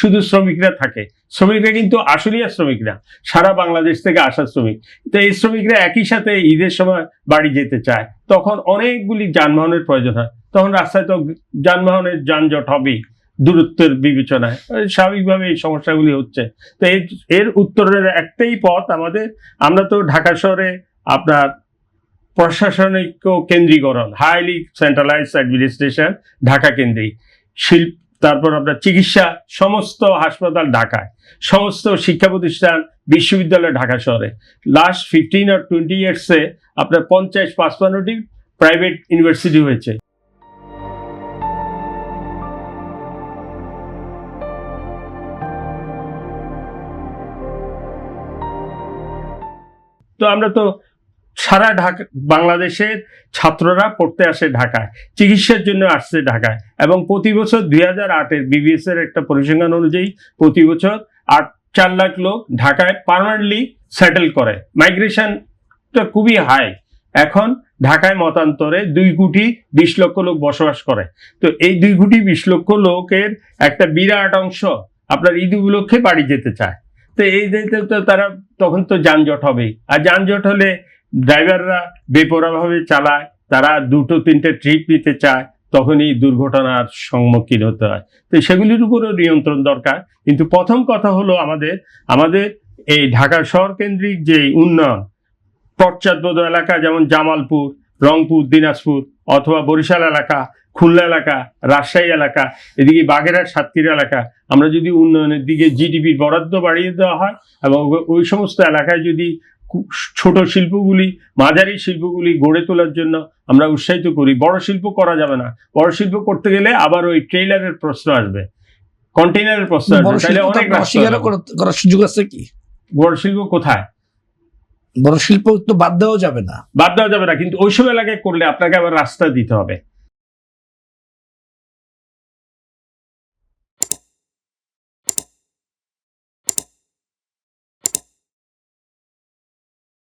শুধু শ্রমিকরা থাকে। শ্রমিকরা কিন্তু আসলেই শ্রমিকরা, সারা বাংলাদেশ থেকে আসা শ্রমিক। তো এই শ্রমিকরা একই সাথে ঈদের সময় বাড়ি যেতে চায়, তখন অনেকগুলি যানবাহনের প্রয়োজন হয়। তখন রাস্তায় তো যানবাহনের যানজট হবেই দূরত্বের বিবেচনায়, স্বাভাবিকভাবে এই সমস্যাগুলি হচ্ছে। তো এর উত্তরের একটাই পথ আমাদের, আমরা তো ঢাকা শহরে আপনার প্রশাসনিক কেন্দ্রীকরণ, হাইলি সেন্ট্রালাইজ অ্যাডমিনিস্ট্রেশন ঢাকা কেন্দ্রিক, শিল্প, তারপর আপনার চিকিৎসা, সমস্ত হাসপাতাল ঢাকায়, সমস্ত শিক্ষা প্রতিষ্ঠান, বিশ্ববিদ্যালয় ঢাকা শহরে। লাস্ট 15 or 20 ইয়ার্সে আপনার 50-55টি প্রাইভেট ইউনিভার্সিটি হয়েছে। তো আমরা তো সারা ঢাকা বাংলাদেশের ছাত্ররা পড়তে আসে ঢাকায়, চিকিৎসার জন্য আসছে ঢাকায়, এবং প্রতি বছর 2008-এর BBS এর একটা পরিসংখ্যান অনুযায়ী প্রতি বছর 4 লাখ লোক ঢাকায় পার্মানেন্টলি সেটেল করে। মাইগ্রেশনটা খুবই হাই। এখন ঢাকায় মতান্তরে 2,20,00,000 লোক বসবাস করে। তো এই 2,20,00,000 লোকের একটা বিরাট অংশ আপনার ঈদ উপলক্ষে বাড়ি যেতে চায়। তো এই তো তারা তখন তো যানজট হবেই, আর যানজট হলে ড্রাইভাররা বেপরোয়াভাবে চালায়, তারা 2-3টে ট্রিপ নিতে চায়, তখনই দুর্ঘটনার সম্মুখীন হতে হয়। তো সেগুলির উপরও নিয়ন্ত্রণ দরকার। কিন্তু প্রথম কথা হলো আমাদের এই ঢাকা শহর কেন্দ্রিক যে উন্নয়ন, পশ্চাৎপদ এলাকা যেমন জামালপুর, রংপুর, দিনাজপুর, অথবা বরিশাল এলাকা, খুলনা এলাকা, রাজশাহী এলাকা, এদিকে বাগেরহাট, সাতক্ষীরা এলাকা, আমরা যদি উন্নয়নের দিকে জিডিপির বরাদ্দ বাড়িয়ে দেওয়া হয় এবং ওই সমস্ত এলাকায় যদি ছোট শিল্পগুলি, মাঝারি শিল্পগুলি গড়ে তোলার জন্য আমরা উৎসাহিত করি। বড় শিল্প করা যাবে না, বড় শিল্প করতে গেলে আবার ওই ট্রেইলারের প্রশ্ন আসবে, কন্টেইনারের প্রশ্ন আসবে, তাহলে অনেক করার সুযোগ আছে কি? বড় শিল্প কোথায়? বড় শিল্প তো বাদ দেওয়া যাবে না, কিন্তু ওইসব এলাকায় করলে আপনাকে আবার রাস্তা দিতে হবে।